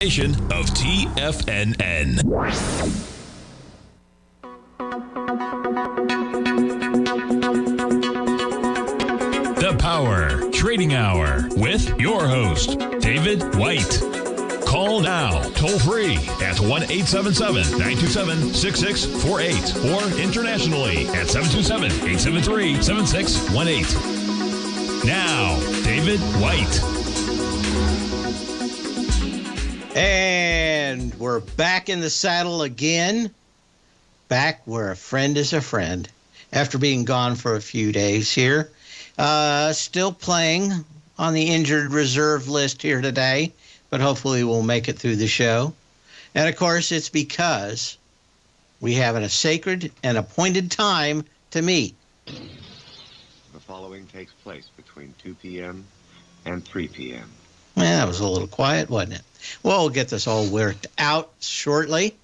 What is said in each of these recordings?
Of TFNN. The Power Trading Hour with your host, David White. Call now, toll free at 1-877-927-6648 or internationally at 727-873-7618. Now, David White. And we're back in the saddle again, back where a friend is a friend after being gone for a few days here. Still playing on the injured reserve list here today, but hopefully we'll make it through the show. And of course, it's because we have a sacred and appointed time to meet. The following takes place between 2 p.m. and 3 p.m. Well, that was a little quiet, wasn't it? Well, we'll get this all worked out shortly.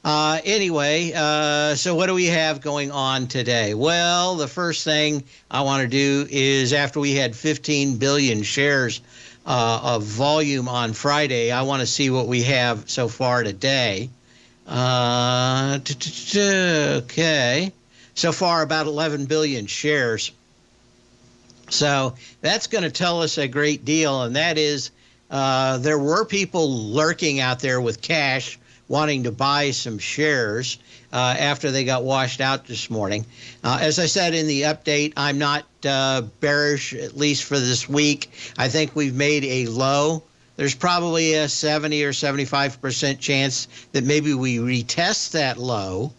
Anyway, so what do we have going on today? Well, the first thing I want to do is after we had 15 billion shares of volume on Friday, I want to see what we have so far today. Okay. So far, about 11 billion shares. So that's going to tell us a great deal, and that is there were people lurking out there with cash wanting to buy some shares after they got washed out this morning. As I said in the update, I'm not bearish, at least for this week. I think we've made a low. There's probably a 70 or 75% chance that maybe we retest that low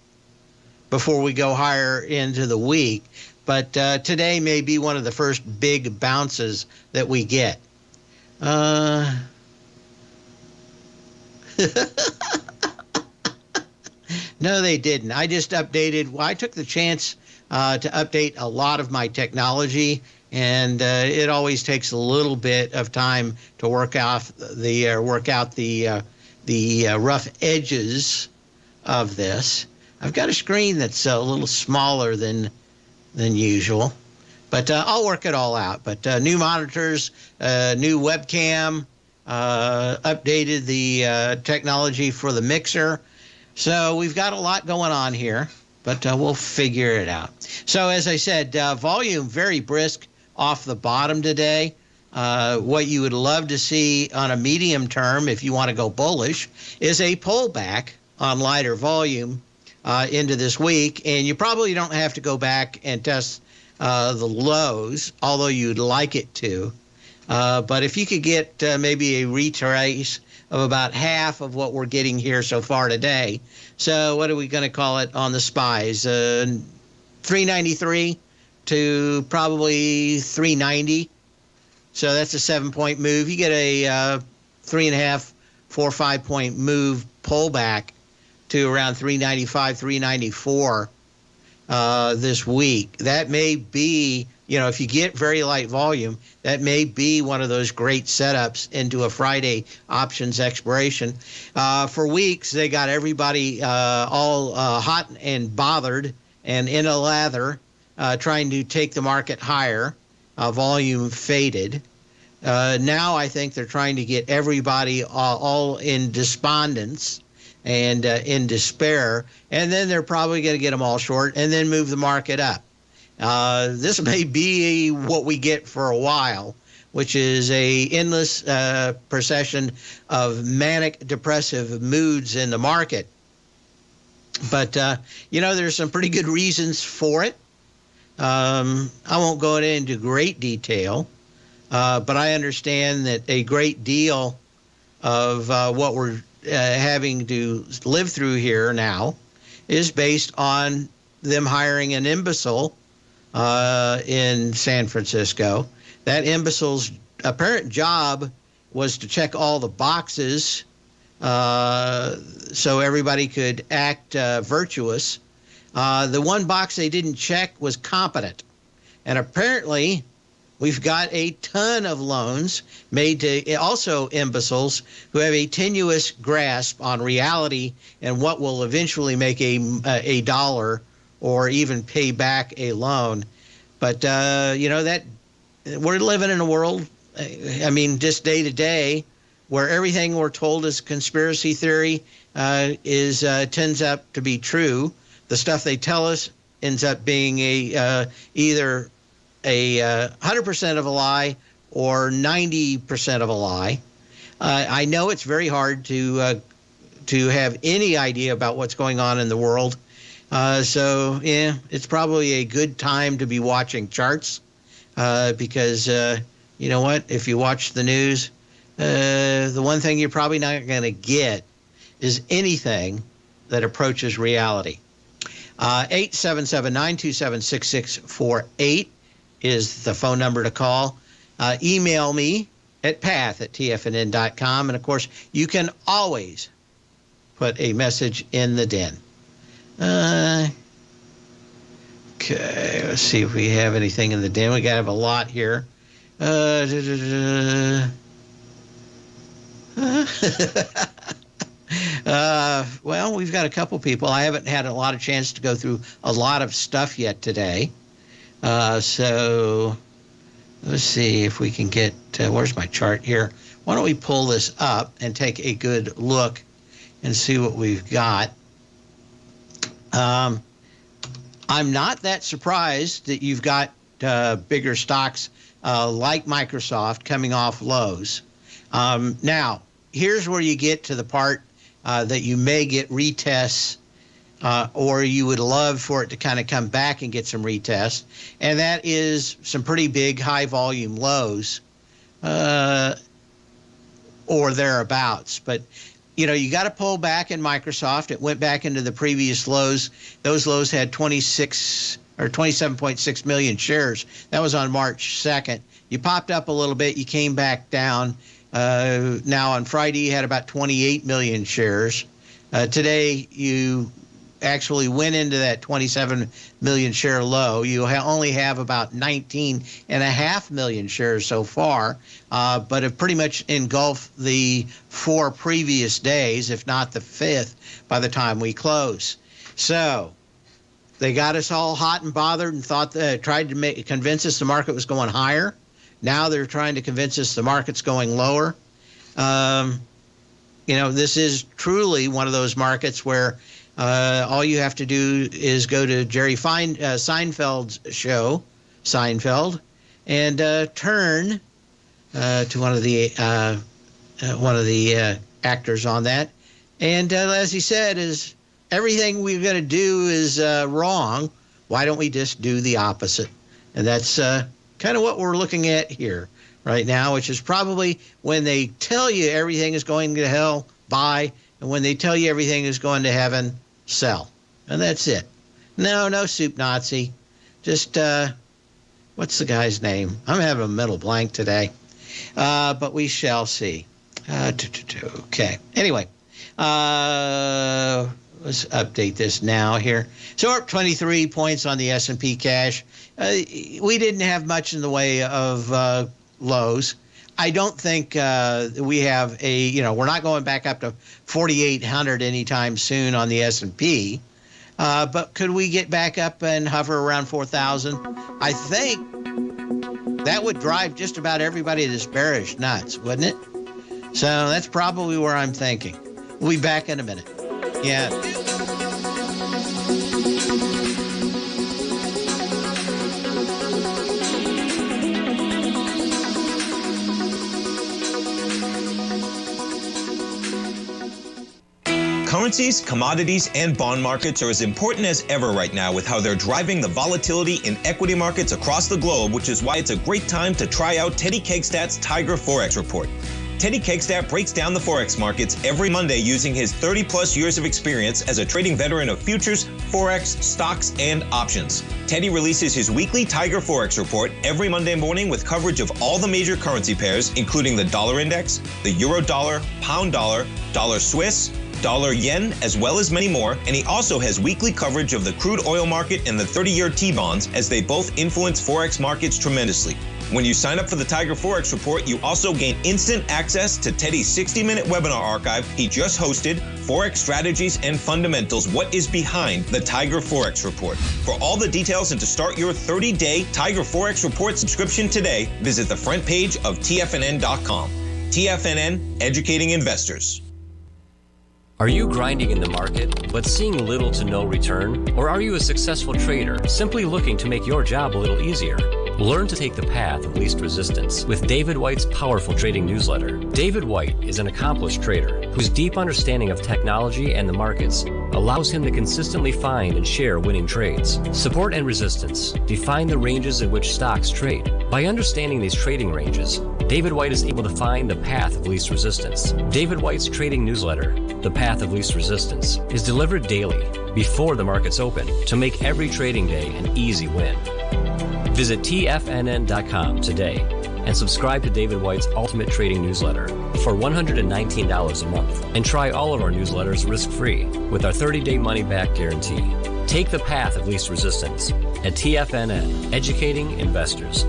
before we go higher into the week. But today may be one of the first big bounces that we get. No, they didn't. I just updated. Well, I took the chance to update a lot of my technology, and it always takes a little bit of time to work out the rough edges of this. I've got a screen that's a little smaller than usual, but I'll work it all out. But new monitors, new webcam, updated the technology for the mixer. So we've got a lot going on here, but we'll figure it out. So as I said, volume very brisk off the bottom today. What you would love to see on a medium term, if you want to go bullish, is a pullback on lighter volume into this week. And you probably don't have to go back and test the lows, although you'd like it to. But if you could get maybe a retrace of about half of what we're getting here so far today. So what are we going to call it on the SPYs? 393 to probably 390. So that's a 7-point move. You get a 3.5, 4, 5-point move pullback to around 395, 394 this week. That may be, if you get very light volume, that may be one of those great setups into a Friday options expiration. For weeks, they got everybody all hot and bothered and in a lather, trying to take the market higher. Volume faded. Now I think they're trying to get everybody all in despondence and in despair, and then they're probably going to get them all short and then move the market up. This may be what we get for a while, which is a endless procession of manic depressive moods in the market. But, there's some pretty good reasons for it. I won't go into great detail, but I understand that a great deal of what we're having to live through here now is based on them hiring an imbecile in San Francisco. That imbecile's apparent job was to check all the boxes so everybody could act virtuous. The one box they didn't check was competent. And apparently we've got a ton of loans made to also imbeciles who have a tenuous grasp on reality and what will eventually make a dollar or even pay back a loan. But, that we're living in a world, just day to day, where everything we're told is conspiracy theory tends up to be true. The stuff they tell us ends up being either a 100% of a lie or 90% of a lie. I know it's very hard to have any idea about what's going on in the world. So it's probably a good time to be watching charts because you know what? If you watch the news, the one thing you're probably not going to get is anything that approaches reality. 877-927-6648 is the phone number to call. Email me at path@tfnn.com. And, of course, you can always put a message in the den. Okay, let's see if we have anything in the den. We got to have a lot here. Well, we've got a couple people. I haven't had a lot of chance to go through a lot of stuff yet today. So let's see if we can get, where's my chart here? Why don't we pull this up and take a good look and see what we've got. I'm not that surprised that you've got bigger stocks like Microsoft coming off lows. Now, here's where you get to the part that you may get retests or you would love for it to kind of come back and get some retests, and that is some pretty big high volume lows or thereabouts. But you know, you got to pull back in Microsoft. It went back into the previous lows. Those lows had 26 or 27.6 million shares. That was on March 2nd. You popped up a little bit. You came back down. Now on Friday, you had about 28 million shares. Today, you actually went into that 27 million share low. You only have about 19.5 million shares so far, but have pretty much engulfed the 4 previous days, if not the 5th, by the time we close. So they got us all hot and bothered and tried to convince us the market was going higher. Now they're trying to convince us the market's going lower. You know, this is truly one of those markets where all you have to do is go to Jerry Seinfeld's show, Seinfeld, and turn to one of the actors on that. And as he said, is everything we're going to do is wrong. Why don't we just do the opposite? And that's kind of what we're looking at here right now, which is probably when they tell you everything is going to hell, buy, and when they tell you everything is going to heaven, sell. And that's it. No soup Nazi. Just, what's the guy's name? I'm having a mental blank today. But we shall see. Okay. Anyway, let's update this now here. So we're up 23 points on the S&P cash. We didn't have much in the way of lows. I don't think we have we're not going back up to 4,800 anytime soon on the S&P. But could we get back up and hover around 4,000? I think that would drive just about everybody that's bearish nuts, wouldn't it? So that's probably where I'm thinking. We'll be back in a minute. Yeah. Currencies, commodities, and bond markets are as important as ever right now with how they're driving the volatility in equity markets across the globe, which is why it's a great time to try out Teddy Kegstad's Tiger Forex Report. Teddy Kegstad breaks down the Forex markets every Monday using his 30-plus years of experience as a trading veteran of futures, Forex, stocks, and options. Teddy releases his weekly Tiger Forex Report every Monday morning with coverage of all the major currency pairs, including the dollar index, the euro dollar, pound dollar, dollar Swiss, dollar yen, as well as many more, and he also has weekly coverage of the crude oil market and the 30-year T-bonds, as they both influence Forex markets tremendously. When you sign up for the Tiger Forex Report, you also gain instant access to Teddy's 60-minute webinar archive he just hosted, Forex Strategies and Fundamentals, What is Behind the Tiger Forex Report. For all the details and to start your 30-day Tiger Forex Report subscription today, visit the front page of TFNN.com. TFNN, educating investors. Are you grinding in the market, but seeing little to no return? Or are you a successful trader, simply looking to make your job a little easier? Learn to take the path of least resistance with David White's powerful trading newsletter. David White is an accomplished trader whose deep understanding of technology and the markets allows him to consistently find and share winning trades. Support and resistance define the ranges in which stocks trade. By understanding these trading ranges, David White is able to find the path of least resistance. David White's trading newsletter, The Path of Least Resistance, is delivered daily before the markets open to make every trading day an easy win. Visit TFNN.com today and subscribe to David White's Ultimate Trading Newsletter for $119 a month and try all of our newsletters risk-free with our 30-day money-back guarantee. Take the path of least resistance at TFNN, educating investors.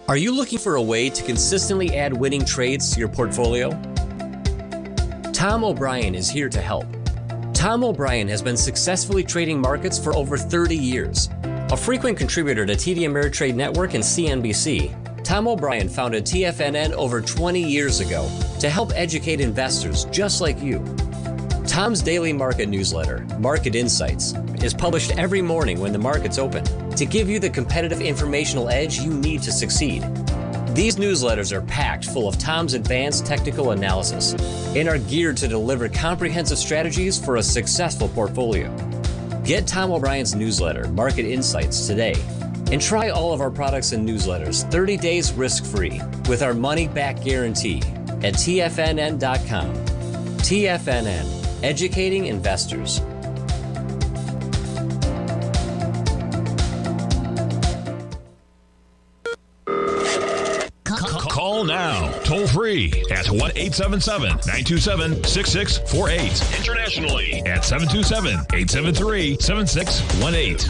Are you looking for a way to consistently add winning trades to your portfolio? Tom O'Brien is here to help. Tom O'Brien has been successfully trading markets for over 30 years. A frequent contributor to TD Ameritrade Network and CNBC, Tom O'Brien founded TFNN over 20 years ago to help educate investors just like you. Tom's daily market newsletter, Market Insights, is published every morning when the markets open to give you the competitive informational edge you need to succeed. These newsletters are packed full of Tom's advanced technical analysis and are geared to deliver comprehensive strategies for a successful portfolio. Get Tom O'Brien's newsletter, Market Insights, today and try all of our products and newsletters 30 days risk-free with our money-back guarantee at TFNN.com. TFNN, educating investors. Call now, toll free at 1-877-927-6648. Internationally at 727-873-7618.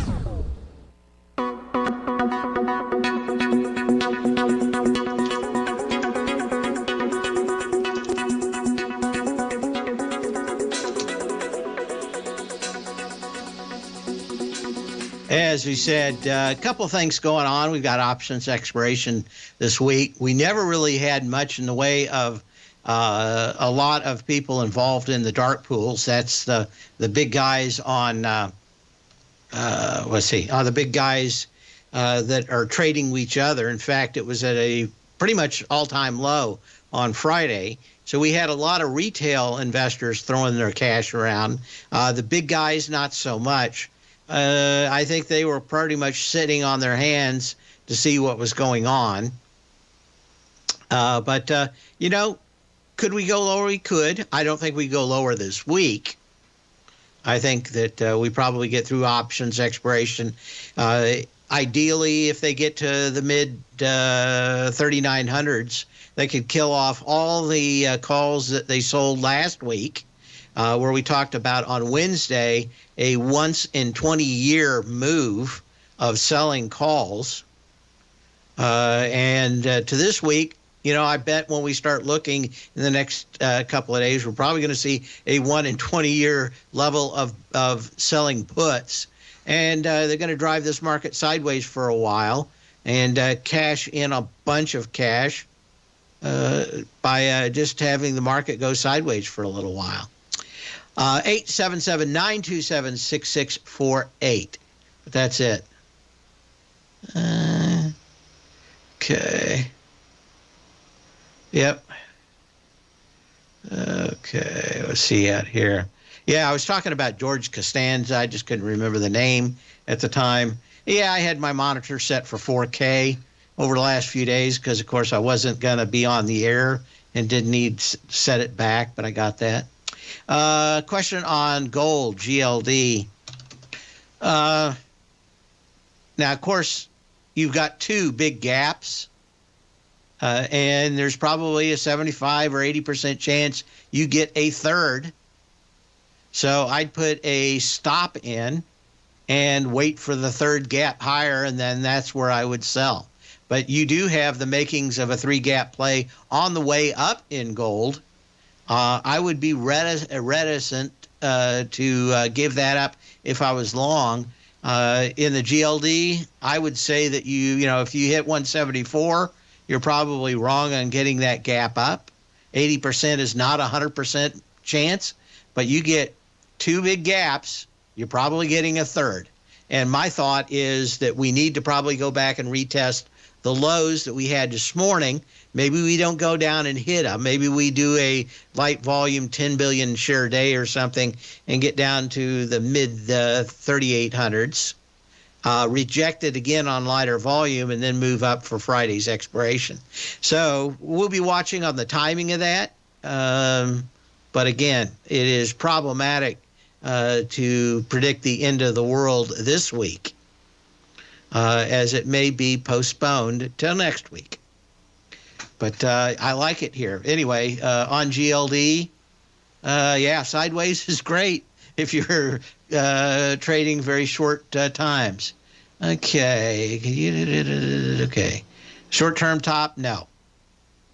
As we said, a couple things going on. We've got options expiration this week. We never really had much in the way of a lot of people involved in the dark pools. That's the big guys on, the big guys that are trading with each other. In fact, it was at a pretty much all-time low on Friday. So we had a lot of retail investors throwing their cash around. The big guys, not so much. I think they were pretty much sitting on their hands to see what was going on. But could we go lower? We could. I don't think we go lower this week. I think that we probably get through options expiration. Ideally, if they get to the mid 3900s, they could kill off all the calls that they sold last week. Where we talked about on Wednesday a once in 20-year move of selling calls. And to this week, I bet when we start looking in the next couple of days, we're probably going to see a 1 in 20-year level of selling puts. And they're going to drive this market sideways for a while and cash in a bunch of cash by just having the market go sideways for a little while. 877-927-6648. That's it. Okay. Yep. Okay. Let's see out here. Yeah, I was talking about George Costanza. I just couldn't remember the name at the time. Yeah, I had my monitor set for 4K over the last few days because, of course, I wasn't going to be on the air and didn't need to set it back, but I got that. Question on gold, GLD. Now, of course, you've got two big gaps, and there's probably a 75 or 80% chance you get a third. So I'd put a stop in and wait for the third gap higher, and then that's where I would sell. But you do have the makings of a three-gap play on the way up in gold. I would be reticent to give that up if I was long. In the GLD, I would say that if you hit 174, you're probably wrong on getting that gap up. 80% is not a 100% chance, but you get two big gaps, you're probably getting a third. And my thought is that we need to probably go back and retest the lows that we had this morning. Maybe we don't go down and hit them. Maybe we do a light volume 10 billion share day or something and get down to the mid 3800s. Reject it again on lighter volume and then move up for Friday's expiration. So we'll be watching on the timing of that. But again, it is problematic to predict the end of the world this week, as it may be postponed till next week. But I like it here. Anyway, on GLD, sideways is great if you're trading very short times. Okay. Okay. Short-term top, no.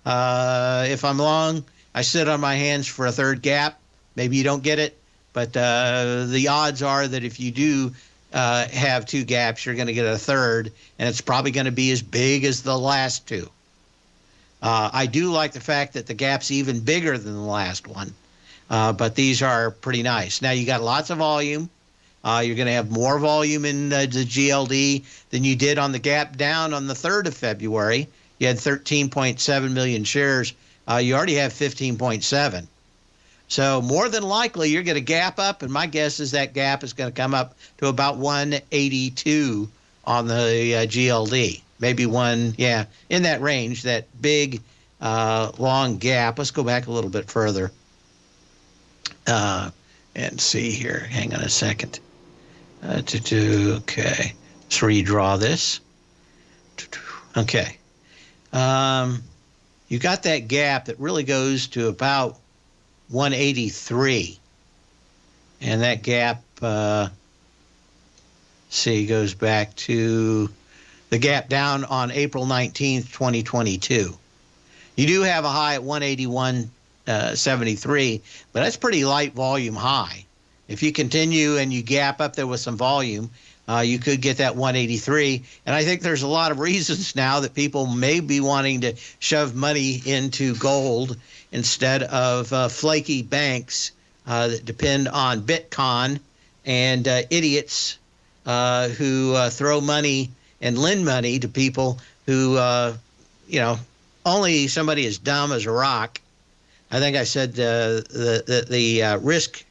If I'm long, I sit on my hands for a third gap. Maybe you don't get it, but the odds are that if you do have two gaps, you're going to get a third, and it's probably going to be as big as the last two. I do like the fact that the gap's even bigger than the last one, but these are pretty nice. Now, you got lots of volume. You're going to have more volume in the GLD than you did on the gap down on the 3rd of February. You had 13.7 million shares. You already have 15.7. So more than likely, you're going to gap up, and my guess is that gap is going to come up to about 182 on the GLD. Maybe in that range, that big, long gap. Let's go back a little bit further and see here. Hang on a second. Okay. Let's redraw this. Okay. You got that gap that really goes to about 183. And that gap, goes back to the gap down on April 19th, 2022. You do have a high at 181.73, but that's pretty light volume high. If you continue and you gap up there with some volume, you could get that 183. And I think there's a lot of reasons now that people may be wanting to shove money into gold instead of flaky banks that depend on Bitcoin and idiots who throw money and lend money to people who, only somebody as dumb as a rock. I think I said the risk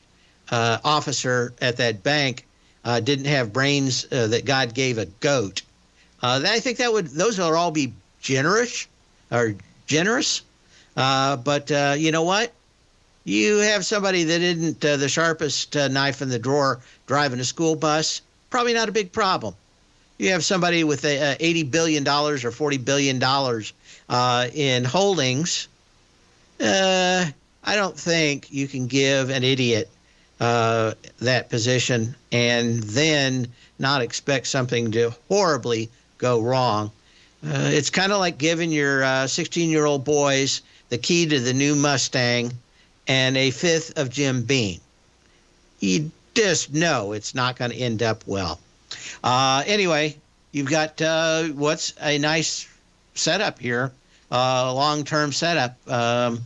officer at that bank didn't have brains that God gave a goat. I think those would all be generous. But you know what? You have somebody that isn't the sharpest knife in the drawer driving a school bus, probably not a big problem. You have somebody with $80 billion or $40 billion in holdings. I don't think you can give an idiot that position and then not expect something to horribly go wrong. It's kind of like giving your 16-year-old boys the key to the new Mustang and a fifth of Jim Beam. You just know it's not going to end up well. Anyway, you've got what's a nice setup here, long-term setup. I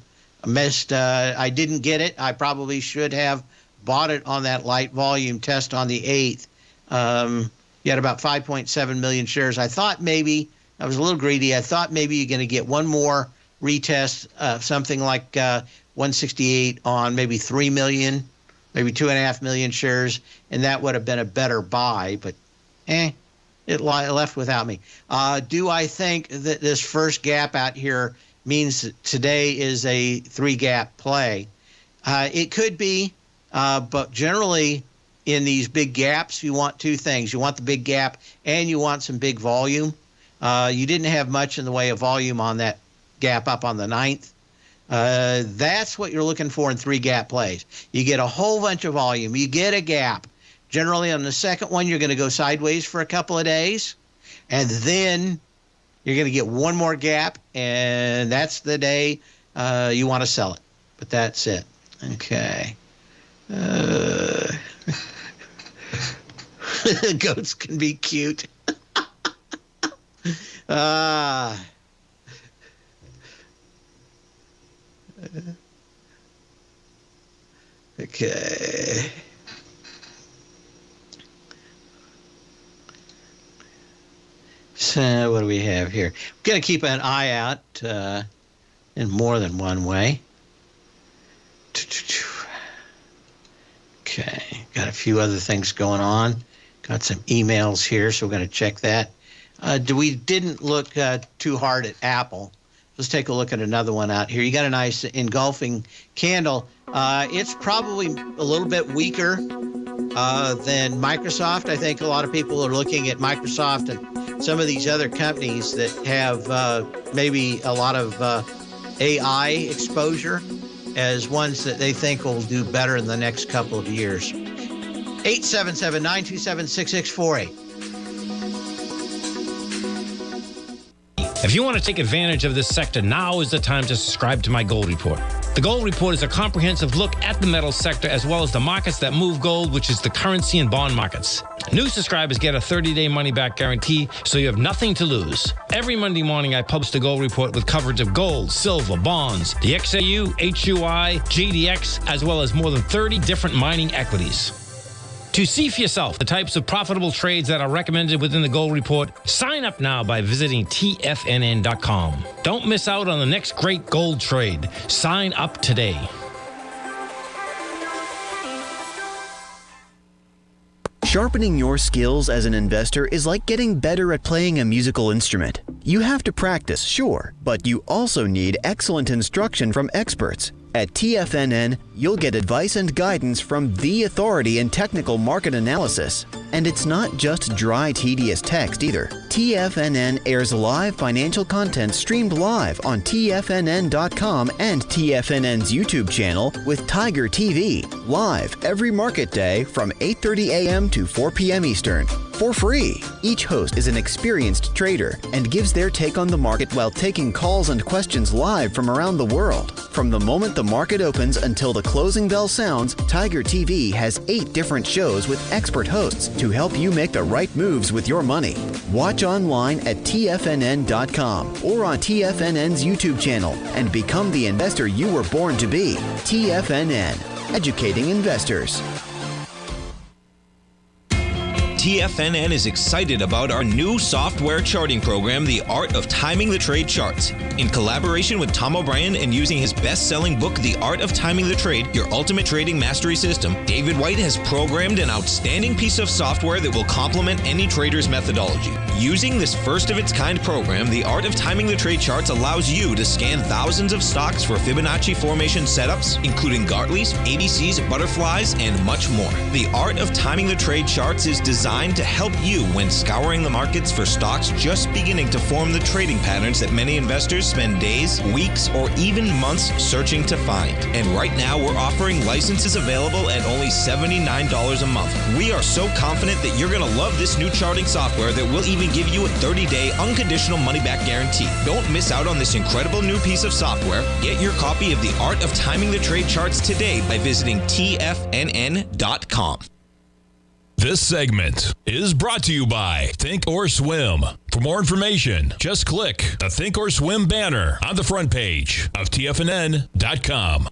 didn't get it. I probably should have bought it on that light volume test on the 8th. You had about 5.7 million shares. I thought maybe, I was a little greedy. I thought maybe you're going to get one more retest, something like 168 on maybe 3 million, maybe 2.5 million shares, and that would have been a better buy, but it left without me. Do I think that this first gap out here means that today is a 3-gap play? It could be, but generally in these big gaps, you want two things. You want the big gap and you want some big volume. You didn't have much in the way of volume on that gap up on the 9th. That's what you're looking for in 3-gap plays. You get a whole bunch of volume. You get a gap. Generally, on the second one, you're going to go sideways for a couple of days, and then you're going to get one more gap, and that's the day you want to sell it. But that's it. Okay. Goats can be cute. Okay. So what do we have here? We're going to keep an eye out in more than one way. Okay, got a few other things going on. Got some emails here, so we're going to check that. We didn't look too hard at Apple. Let's take a look at another one out here. You got a nice engulfing candle. It's probably a little bit weaker than Microsoft. I think a lot of people are looking at Microsoft and some of these other companies that have maybe a lot of AI exposure as ones that they think will do better in the next couple of years. 877-927-6648. If you want to take advantage of this sector, now is the time to subscribe to my Gold Report. The Gold Report is a comprehensive look at the metals sector as well as the markets that move gold, which is the currency and bond markets. New subscribers get a 30-day money-back guarantee, so you have nothing to lose. Every Monday morning, I publish the Gold Report with coverage of gold, silver, bonds, the XAU, HUI, GDX, as well as more than 30 different mining equities. To see for yourself the types of profitable trades that are recommended within the Gold Report, sign up now by visiting TFNN.com. Don't miss out on the next great gold trade. Sign up today. Sharpening your skills as an investor is like getting better at playing a musical instrument. You have to practice, sure, but you also need excellent instruction from experts. At TFNN, you'll get advice and guidance from the authority in technical market analysis. And it's not just dry, tedious text either. TFNN airs live financial content streamed live on TFNN.com and TFNN's YouTube channel with Tiger TV, live every market day from 8:30 a.m. to 4 p.m. Eastern, for free. Each host is an experienced trader and gives their take on the market while taking calls and questions live from around the world. From the moment the market opens until the closing bell sounds, Tiger TV has 8 different shows with expert hosts to help you make the right moves with your money. Watch online at TFNN.com or on TFNN's YouTube channel and become the investor you were born to be. TFNN, educating investors. TFNN is excited about our new software charting program, The Art of Timing the Trade Charts. In collaboration with Tom O'Brien and using his best-selling book, The Art of Timing the Trade, Your Ultimate Trading Mastery System, David White has programmed an outstanding piece of software that will complement any trader's methodology. Using this first-of-its-kind program, The Art of Timing the Trade Charts allows you to scan thousands of stocks for Fibonacci formation setups, including Gartleys, ABCs, butterflies, and much more. The Art of Timing the Trade Charts is designed to help you when scouring the markets for stocks just beginning to form the trading patterns that many investors spend days, weeks, or even months searching to find. And right now, we're offering licenses available at only $79 a month. We are so confident that you're going to love this new charting software that will even give you a 30-day unconditional money-back guarantee. Don't miss out on this incredible new piece of software. Get your copy of The Art of Timing the Trade Charts today by visiting TFNN.com. This segment is brought to you by Thinkorswim. For more information, just click the Thinkorswim banner on the front page of TFNN.com.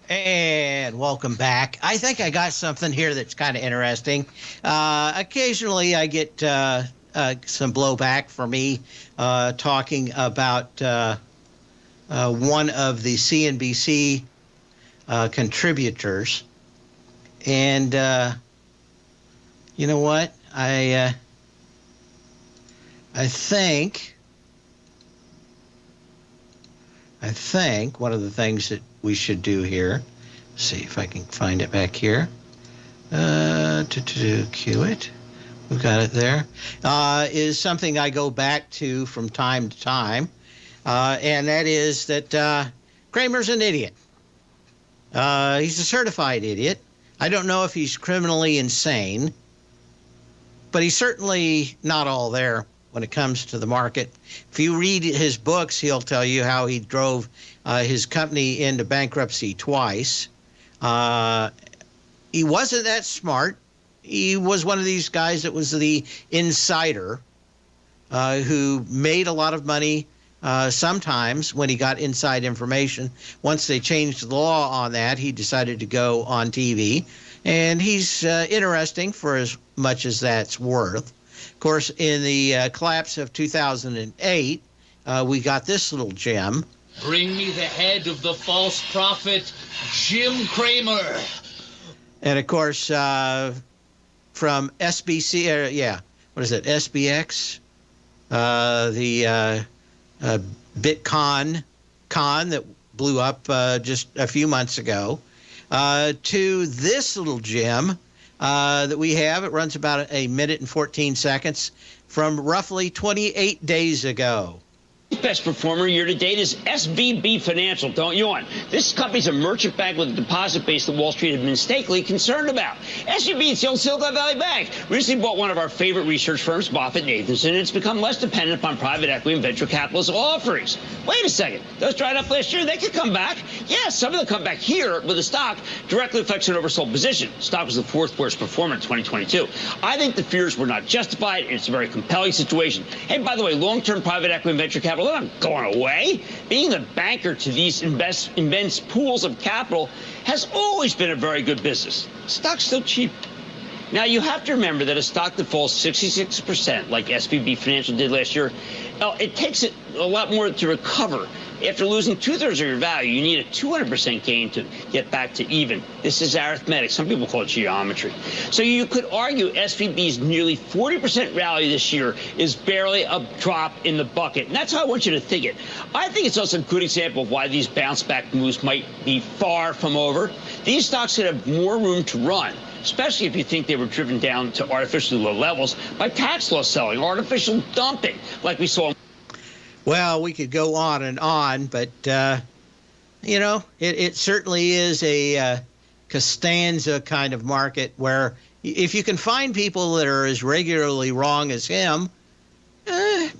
And welcome back. I think I got something here that's kind of interesting. Occasionally I get some blowback for me talking about one of the CNBC contributors. And you know what? I think one of the things that we should do here, see if I can find it back here, cue it, we've got it there, is something I go back to from time to time, and that is that Cramer's an idiot. He's a certified idiot. I don't know if he's criminally insane, but he's certainly not all there when it comes to the market. If you read his books, he'll tell you how he drove his company into bankruptcy twice. He wasn't that smart. He was one of these guys that was the insider who made a lot of money sometimes when he got inside information. Once they changed the law on that, he decided to go on TV. And he's interesting for as much as that's worth. Of course, in the collapse of 2008, we got this little gem. Bring me the head of the false prophet, Jim Cramer. And of course, from SBC, what is it, SBX? The Bitcoin that blew up just a few months ago, to this little gem that we have. It runs about a minute and 14 seconds from roughly 28 days ago. Best performer year to date is SVB Financial. Don't yawn. This company's a merchant bank with a deposit base that Wall Street had been mistakenly concerned about. SVB is the old Silicon Valley Bank. Recently bought one of our favorite research firms, Moffett-Nathanson, and it's become less dependent upon private equity and venture capitalist offerings. Wait a second. Those dried up last year, they could come back. Yeah, some of them come back here, but the stock directly affects an oversold position. Stock was the fourth worst performer in 2022. I think the fears were not justified, and it's a very compelling situation. Hey, by the way, long-term private equity and venture capital, they're not going away. Being the banker to these immense pools of capital has always been a very good business. Stock's still cheap. Now, you have to remember that a stock that falls 66%, like SVB Financial did last year, it takes it a lot more to recover. After losing 2/3 of your value, you need a 200% gain to get back to even. This is arithmetic. Some people call it geometry. So you could argue SVB's nearly 40% rally this year is barely a drop in the bucket. And that's how I want you to think it. I think it's also a good example of why these bounce back moves might be far from over. These stocks could have more room to run, especially if you think they were driven down to artificially low levels by tax loss selling, artificial dumping, like we saw. Well, we could go on, but, it certainly is a Costanza kind of market where if you can find people that are as regularly wrong as him,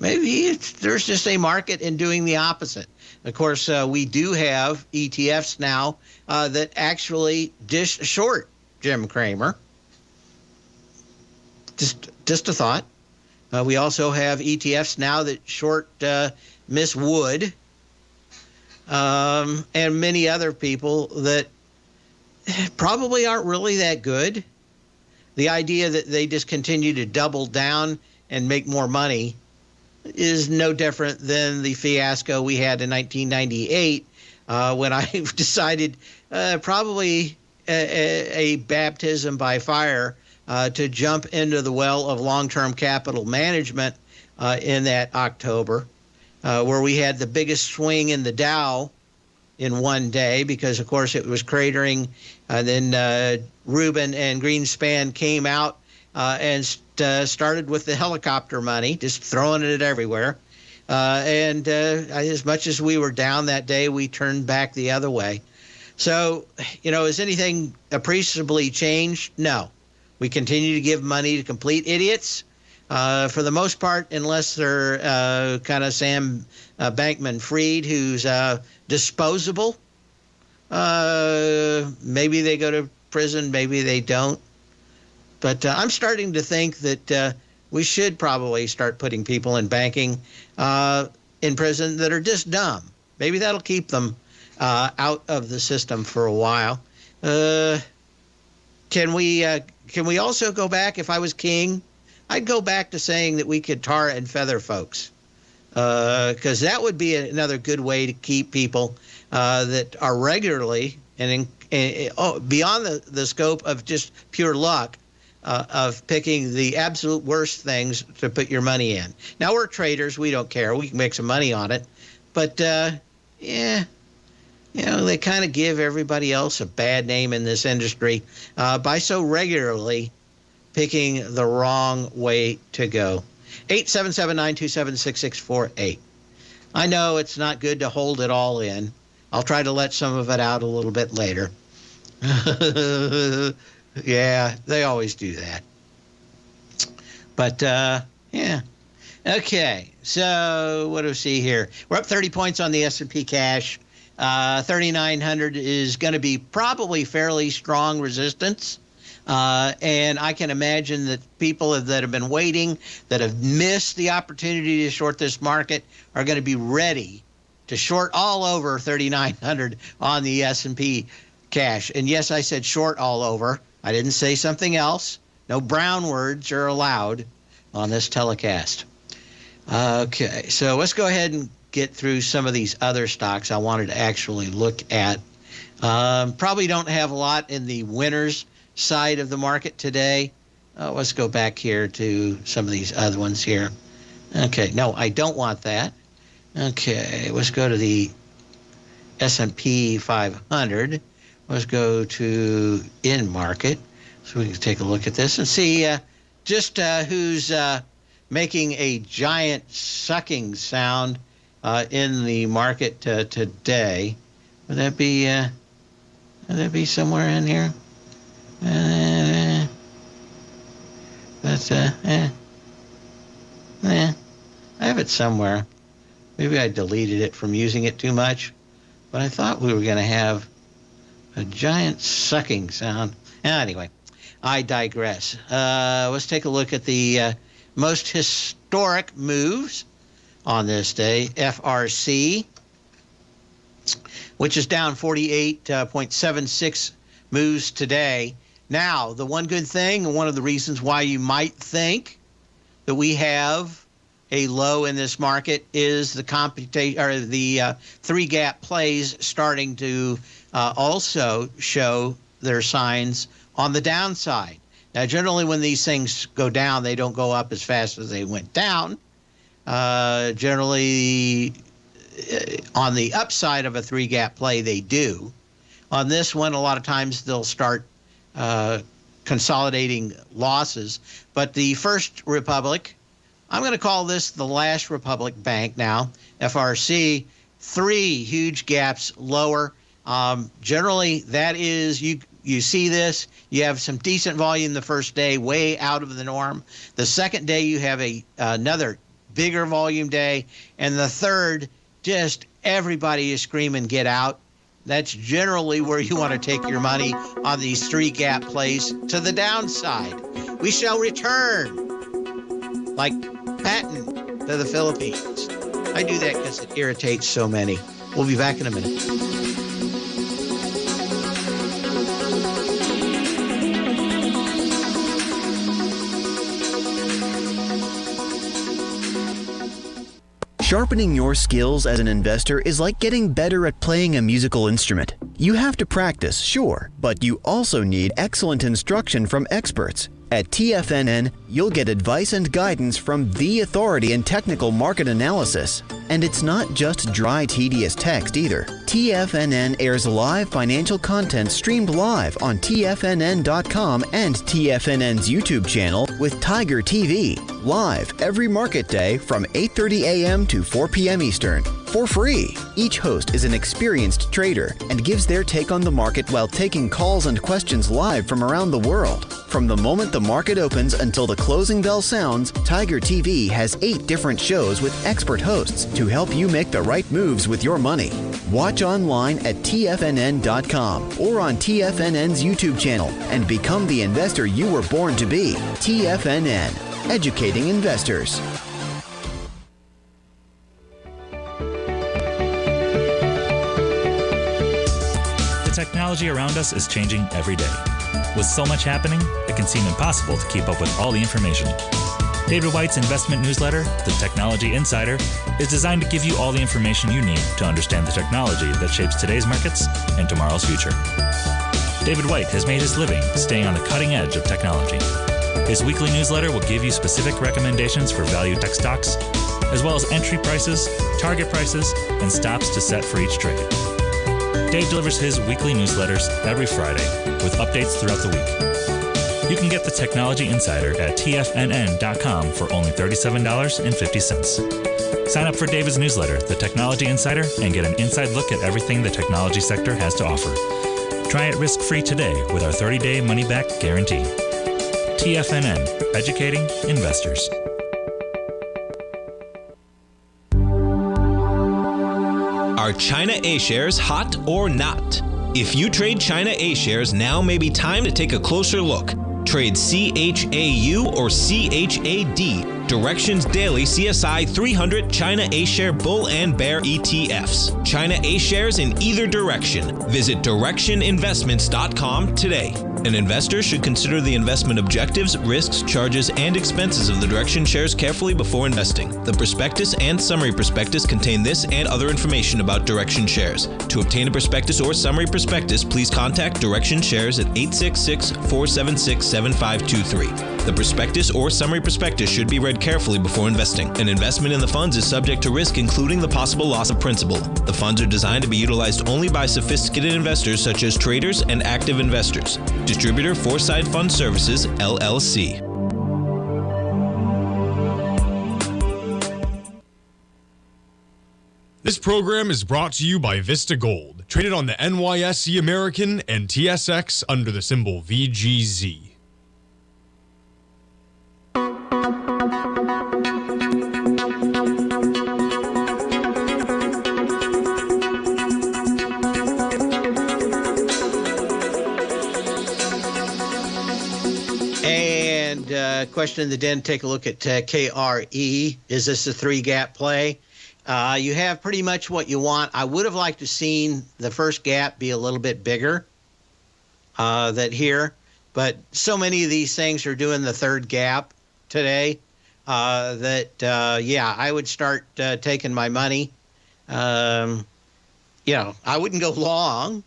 maybe there's just a market in doing the opposite. Of course, we do have ETFs now that actually dish short Jim Cramer. Just a thought. We also have ETFs now that short Miss Wood and many other people that probably aren't really that good. The idea that they just continue to double down and make more money is no different than the fiasco we had in 1998 when I decided probably a baptism by fire to jump into the well of long-term capital management in that October, where we had the biggest swing in the Dow in one day because, of course, it was cratering. Then Rubin and Greenspan came out and started with the helicopter money, just throwing it everywhere. And as much as we were down that day, we turned back the other way. So, has anything appreciably changed? No. We continue to give money to complete idiots, for the most part, unless they're kind of Sam Bankman-Fried, who's disposable. Maybe they go to prison, maybe they don't. But I'm starting to think that we should probably start putting people in banking in prison that are just dumb. Maybe that'll keep them out of the system for a while. Can we also go back? If I was king, I'd go back to saying that we could tar and feather folks, because that would be another good way to keep people that are regularly and beyond the scope of just pure luck of picking the absolute worst things to put your money in. Now, we're traders. We don't care. We can make some money on it. But, they kind of give everybody else a bad name in this industry by so regularly picking the wrong way to go. 877-927-6648. I know it's not good to hold it all in. I'll try to let some of it out a little bit later. Yeah, they always do that. But, yeah. Okay, so what do we see here? We're up 30 points on the S&P cash. 3,900 is going to be probably fairly strong resistance. And I can imagine that people that have been waiting, that have missed the opportunity to short this market, are going to be ready to short all over 3,900 on the S&P cash. And yes, I said short all over. I didn't say something else. No brown words are allowed on this telecast. Okay, so let's go ahead and get through some of these other stocks I wanted to actually look at. Probably don't have a lot in the winners side of the market today. Let's go back here to some of these other ones here. Okay, no, I don't want that. Okay, let's go to the S&P 500. Let's go to in market so we can take a look at this and see just who's making a giant sucking sound in the market today. Would that be somewhere in here? I have it somewhere. Maybe I deleted it from using it too much, but I thought we were going to have a giant sucking sound. Anyway, I digress. Let's take a look at the most historic moves on this day. FRC, which is down 48.76 moves today. Now, the one good thing, and one of the reasons why you might think that we have a low in this market, is the computation or the three gap plays starting to also show their signs on the downside. Now, generally when these things go down, they don't go up as fast as they went down. Generally, on the upside of a three gap play, they do. On this one, a lot of times they'll start consolidating losses. But the First Republic, I'm going to call this the Last Republic Bank now, FRC, 3 huge gaps lower. Generally, that is, you see this, you have some decent volume the first day, way out of the norm. The second day, you have another bigger volume day. And the third, just everybody is screaming, get out. That's generally where you want to take your money on these three gap plays to the downside. We shall return like Patton to the Philippines. I do that because it irritates so many. We'll be back in a minute. Sharpening your skills as an investor is like getting better at playing a musical instrument. You have to practice, sure, but you also need excellent instruction from experts. At TFNN, you'll get advice and guidance from the authority in technical market analysis. And it's not just dry, tedious text either. TFNN airs live financial content streamed live on TFNN.com and TFNN's YouTube channel with Tiger TV, live every market day from 8:30 a.m. to 4 p.m. Eastern, for free. Each host is an experienced trader and gives their take on the market while taking calls and questions live from around the world. From the moment the market opens until the closing bell sounds, Tiger TV has 8 different shows with expert hosts to help you make the right moves with your money. Watch online at TFNN.com or on TFNN's YouTube channel and become the investor you were born to be. TFNN, educating investors. The technology around us is changing every day. With so much happening, it can seem impossible to keep up with all the information. David White's investment newsletter, The Technology Insider, is designed to give you all the information you need to understand the technology that shapes today's markets and tomorrow's future. David White has made his living staying on the cutting edge of technology. His weekly newsletter will give you specific recommendations for value tech stocks, as well as entry prices, target prices, and stops to set for each trade. Dave delivers his weekly newsletters every Friday with updates throughout the week. You can get the Technology Insider at TFNN.com for only $37.50. Sign up for David's newsletter, The Technology Insider, and get an inside look at everything the technology sector has to offer. Try it risk-free today with our 30-day money-back guarantee. TFNN, educating investors. Are China A-shares hot or not? If you trade China A-shares, now may be time to take a closer look. Trade CHAU or CHAD, Directions Daily CSI 300 China A-share Bull and Bear ETFs. China A-shares in either direction. Visit directioninvestments.com today. An investor should consider the investment objectives, risks, charges, and expenses of the Direction shares carefully before investing. The prospectus and summary prospectus contain this and other information about Direction shares. To obtain a prospectus or summary prospectus, please contact Direction Shares at 866-476-7523. The prospectus or summary prospectus should be read carefully before investing. An investment in the funds is subject to risk, including the possible loss of principal. The funds are designed to be utilized only by sophisticated investors such as traders and active investors. Distributor Foreside Fund Services, LLC. This program is brought to you by Vista Gold, traded on the NYSE American and TSX under the symbol VGZ. Question in the den, take a look at KRE. Is this a 3-gap play? You have pretty much what you want. I would have liked to seen the first gap be a little bit bigger than here, but so many of these things are doing the third gap today that, I would start taking my money. I wouldn't go long.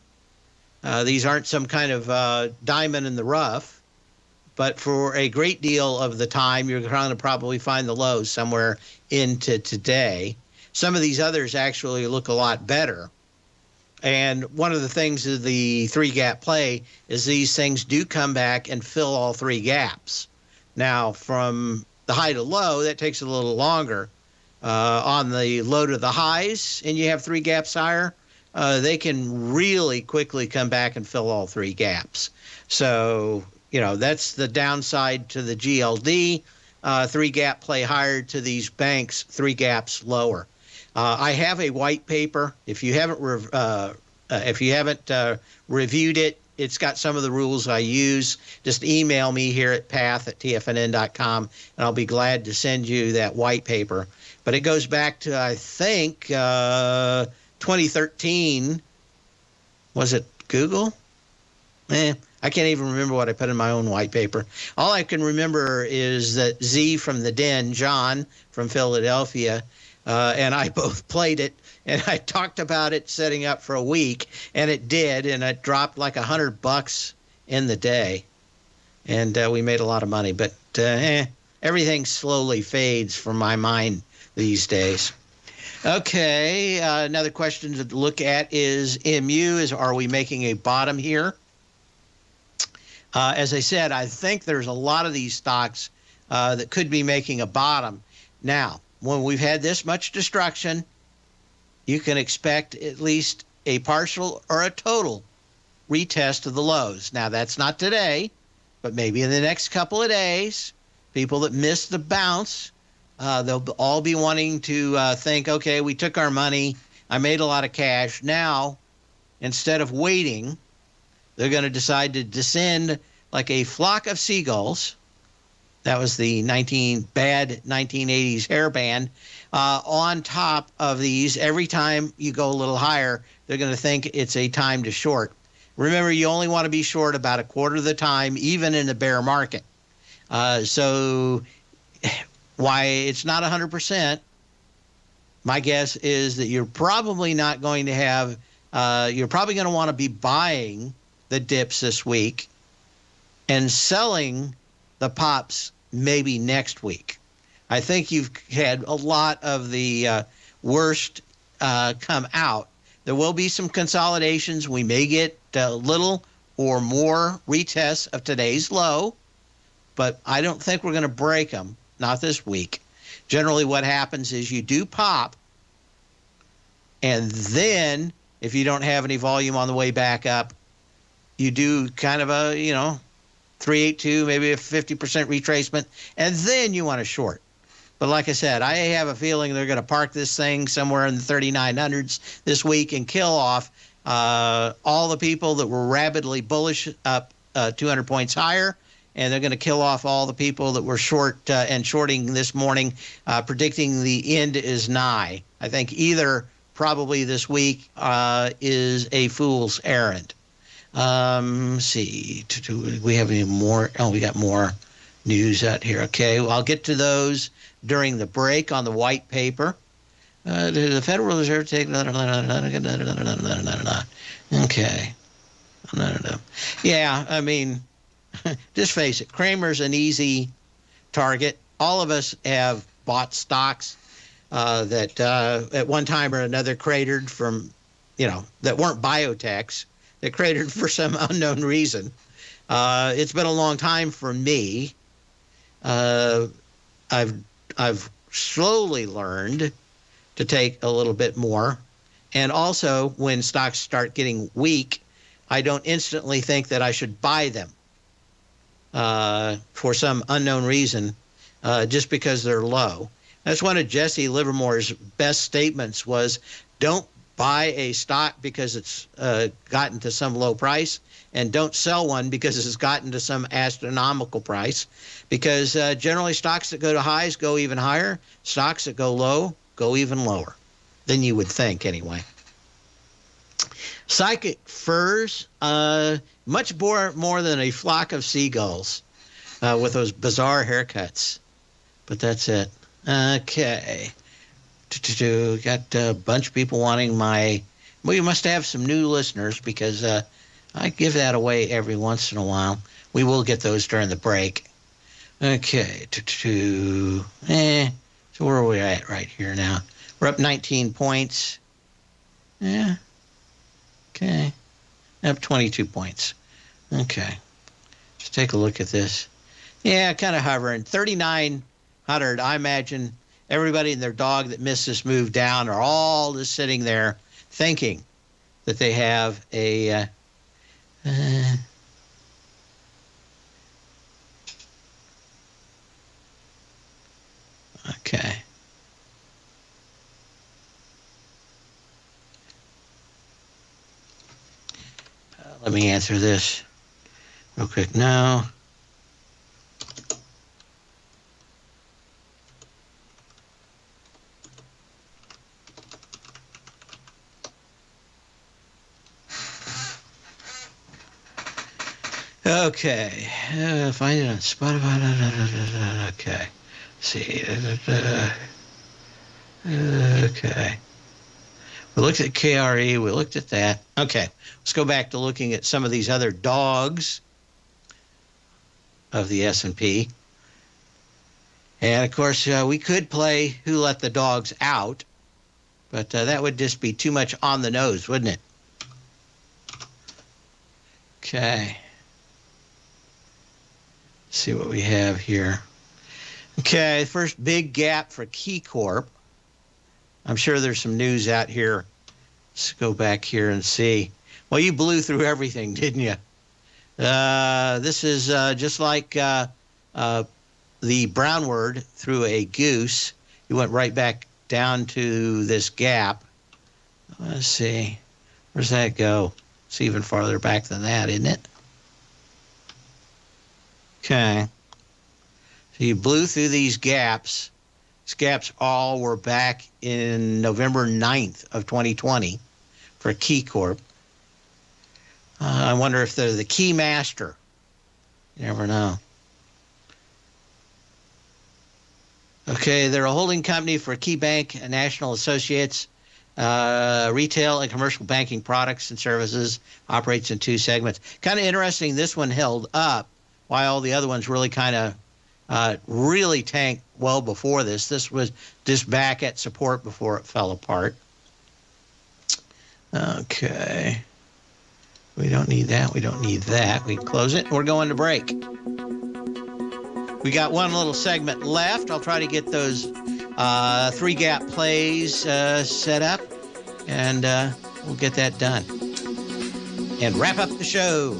These aren't some kind of diamond in the rough. But for a great deal of the time, you're going to probably find the lows somewhere into today. Some of these others actually look a lot better. And one of the things of the 3-gap play is these things do come back and fill all 3 gaps. Now, from the high to low, that takes a little longer. On the low to the highs, and you have 3 gaps higher, they can really quickly come back and fill all 3 gaps. So, that's the downside to the GLD. 3-gap play higher to these banks, 3 gaps lower. I have a white paper. If you haven't reviewed it, it's got some of the rules I use. Just email me here at path@tfnn.com, and I'll be glad to send you that white paper. But it goes back to, I think, 2013. Was it Google? I can't even remember what I put in my own white paper. All I can remember is that Z from the Den, John from Philadelphia, and I both played it, and I talked about it setting up for a week, and it did, and it dropped like $100 in the day, and we made a lot of money. But everything slowly fades from my mind these days. Okay, another question to look at is MU. Are we making a bottom here? As I said, I think there's a lot of these stocks that could be making a bottom. Now, when we've had this much destruction, you can expect at least a partial or a total retest of the lows. Now, that's not today, but maybe in the next couple of days, people that missed the bounce, they'll all be wanting to think, okay, we took our money, I made a lot of cash. Now, instead of waiting, they're going to decide to descend like a flock of seagulls. That was the bad 1980s hairband. On top of these, every time you go a little higher, they're going to think it's a time to short. Remember, you only want to be short about a quarter of the time, even in a bear market. So why it's not 100%, my guess is that you're probably not going to have, you're probably going to want to be buying the dips this week and selling the pops maybe next week. I think you've had a lot of the worst come out. There will be some consolidations. We may get a little or more retests of today's low, but I don't think we're going to break them, not this week. Generally what happens is you do pop, and then if you don't have any volume on the way back up, you do kind of a, 382, maybe a 50% retracement, and then you want to short. But like I said, I have a feeling they're going to park this thing somewhere in the 3900s this week and kill off all the people that were rabidly bullish up 200 points higher, and they're going to kill off all the people that were short and shorting this morning, predicting the end is nigh. I think either probably this week is a fool's errand. See, we have any more? Oh, we got more news out here. Okay, well, I'll get to those during the break on the white paper. The Federal Reserve take okay. Yeah, I mean, just face it. Kramer's an easy target. All of us have bought stocks that at one time or another cratered from, that weren't biotechs, that cratered for some unknown reason. It's been a long time for me. I've slowly learned to take a little bit more. And also, when stocks start getting weak, I don't instantly think that I should buy them for some unknown reason just because they're low. That's one of Jesse Livermore's best statements was, don't buy a stock because it's gotten to some low price, and don't sell one because it's gotten to some astronomical price, because generally stocks that go to highs go even higher. Stocks that go low go even lower than you would think anyway. Psychic furs, much more than a flock of seagulls with those bizarre haircuts. But that's it. Okay. Got a bunch of people wanting well, you must have some new listeners because I give that away every once in a while. We will get those during the break. Okay. So where are we at right here now? We're up 19 points. Yeah. Okay. Up 22 points. Okay. Let's take a look at this. Yeah, kind of hovering. 3,900. I imagine everybody and their dog that missed this move down are all just sitting there thinking that they have a okay. Let me answer this real quick now. Okay, find it on Spotify. Okay, see. Okay. We looked at KRE. We looked at that. Okay, let's go back to looking at some of these other dogs of the S&P. And, of course, we could play Who Let the Dogs Out, but that would just be too much on the nose, wouldn't it? Okay. Let's see what we have here. Okay, first big gap for Keycorp. I'm sure there's some news out here. Let's go back here and see. Well, you blew through everything, didn't you? This is just like the brown word through a goose. You went right back down to this gap. Let's see. Where's that go? It's even farther back than that, isn't it? Okay. So you blew through these gaps. These gaps all were back in November 9th of 2020 for Keycorp. I wonder if they're the key master. You never know. Okay, they're a holding company for KeyBank and National Associates, retail and commercial banking products and services, operates in two segments. Kind of interesting, this one held up while all the other ones really kind of really tanked well before this. This was just back at support before it fell apart. Okay. We don't need that. We don't need that. We can close it. We're going to break. We got one little segment left. I'll try to get those three gap plays set up, and we'll get that done. and wrap up the show.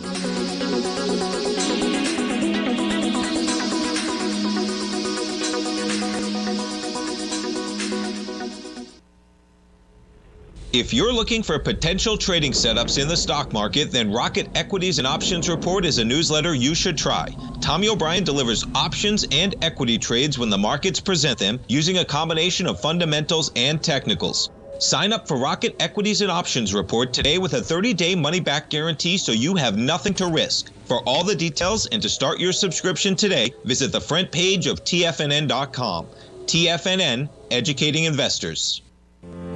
If you're looking for potential trading setups in the stock market, then Rocket Equities and Options Report is a newsletter you should try. Tommy O'Brien delivers options and equity trades when the markets present them, using a combination of fundamentals and technicals. Sign up for Rocket Equities and Options Report today with a 30-day money-back guarantee, so you have nothing to risk. For all the details and to start your subscription today, visit the front page of TFNN.com. TFNN, educating investors.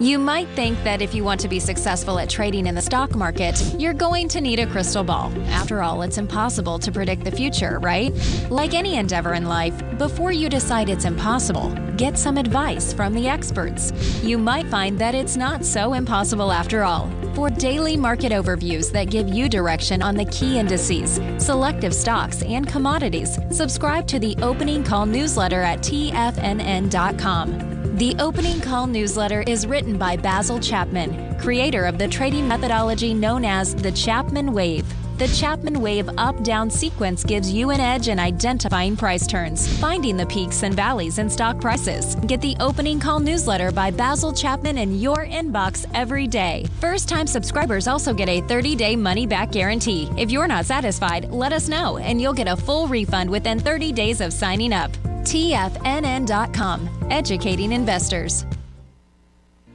You might think that if you want to be successful at trading in the stock market, you're going to need a crystal ball. After all, it's impossible to predict the future, right? Like any endeavor in life, before you decide it's impossible, get some advice from the experts. You might find that it's not so impossible after all. For daily market overviews that give you direction on the key indices, selective stocks, and commodities, subscribe to the Opening Call newsletter at TFNN.com. The Opening Call newsletter is written by Basil Chapman, creator of the trading methodology known as the Chapman Wave. The Chapman Wave up-down sequence gives you an edge in identifying price turns, finding the peaks and valleys in stock prices. Get the Opening Call newsletter by Basil Chapman in your inbox every day. First-time subscribers also get a 30-day money-back guarantee. If you're not satisfied, let us know, and you'll get a full refund within 30 days of signing up. TFNN.com, educating investors.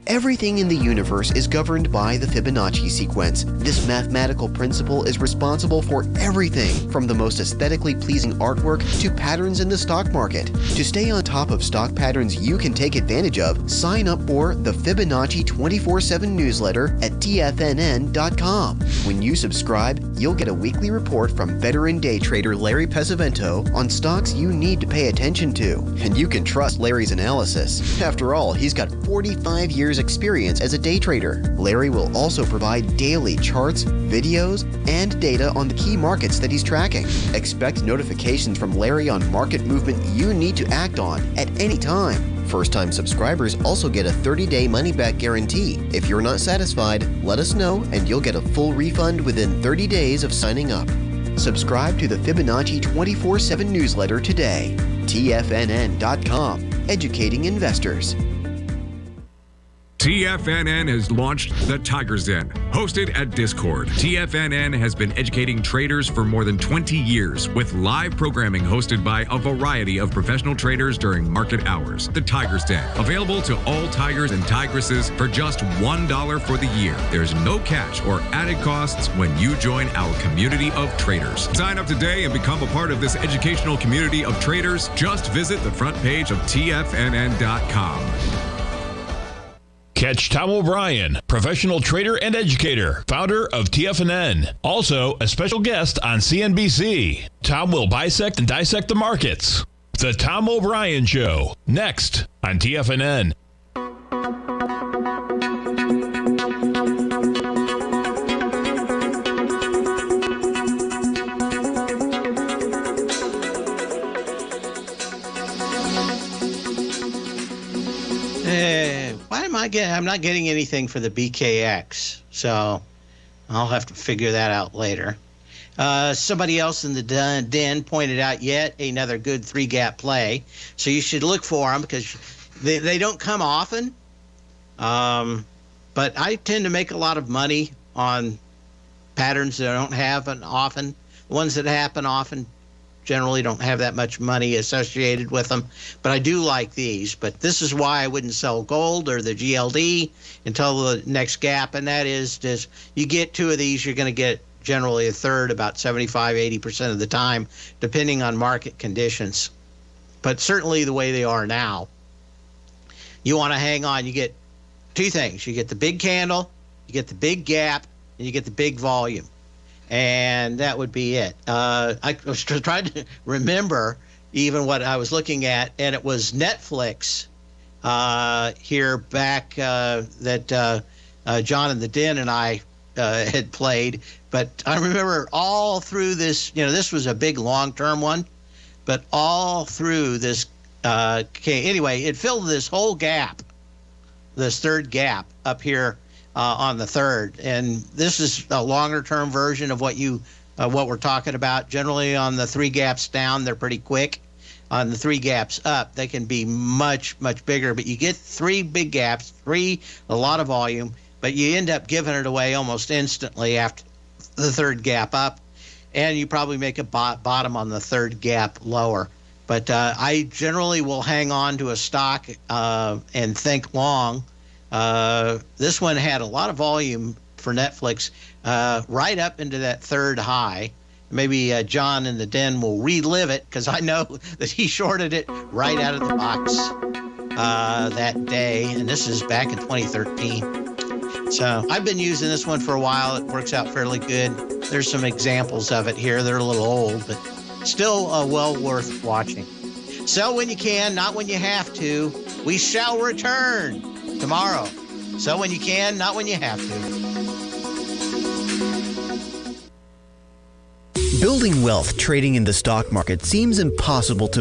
Everything in the universe is governed by the Fibonacci sequence. This mathematical principle is responsible for everything from the most aesthetically pleasing artwork to patterns in the stock market. To stay on top of stock patterns you can take advantage of, sign up for the Fibonacci 24/7 newsletter at TFNN.com. When you subscribe, you'll get a weekly report from veteran day trader Larry Pesavento on stocks you need to pay attention to. And you can trust Larry's analysis. After all, he's got 45 years experience as a day trader. Larry will also provide daily charts, videos, and data on the key markets that he's tracking. Expect notifications from Larry on market movement you need to act on at any time. First-time subscribers also get a 30-day money-back guarantee. If you're not satisfied, let us know and you'll get a full refund within 30 days of signing up. Subscribe to the Fibonacci 24/7 newsletter today. TFNN.com, educating investors. TFNN has launched the Tiger's Den, hosted at Discord. TFNN has been educating traders for more than 20 years, with live programming hosted by a variety of professional traders during market hours. The Tiger's Den, available to all tigers and tigresses for just $1 for the year. There's no catch or added costs when you join our community of traders. Sign up today and become a part of this educational community of traders. Just visit the front page of TFNN.com. Catch Tom O'Brien, professional trader and educator, founder of TFNN. Also, a special guest on CNBC. Tom will bisect and dissect the markets. The Tom O'Brien Show, next on TFNN. I'm not getting anything for the BKX, so I'll have to figure that out later. Somebody else in the den pointed out yet another good 3-gap play, so you should look for them because they don't come often. But I tend to make a lot of money on patterns that don't happen often. The ones that happen often generally don't have that much money associated with them, but I do like these. But this is why I wouldn't sell gold or the GLD until the next gap, and that is just you get 2 of these, you're going to get generally a third about 75-80% of the time, depending on market conditions. But certainly the way they are now, you want to hang on. You get 2 things. You get the big candle, you get the big gap, and you get the big volume. And that would be it. I was trying to remember even what I was looking at, and it was Netflix here back that John in the Den and I had played. But I remember all through this, this was a big long-term one, but all through this, anyway, it filled this whole gap, this third gap up here on the third. And this is a longer-term version of what we're talking about. Generally, on the 3 gaps down, they're pretty quick. On the 3 gaps up, they can be much, much bigger. But you get 3 big gaps, a lot of volume, but you end up giving it away almost instantly after the 3rd gap up. And you probably make a bottom on the 3rd gap lower. But I generally will hang on to a stock and think long. This one had a lot of volume for Netflix right up into that 3rd high. Maybe John in the den will relive it, because I know that he shorted it right out of the box that day. And this is back in 2013. So I've been using this one for a while. It works out fairly good. There's some examples of it here. They're a little old, but still well worth watching. Sell when you can, not when you have to. We shall return tomorrow. Sell when you can, not when you have to. Building wealth trading in the stock market seems impossible to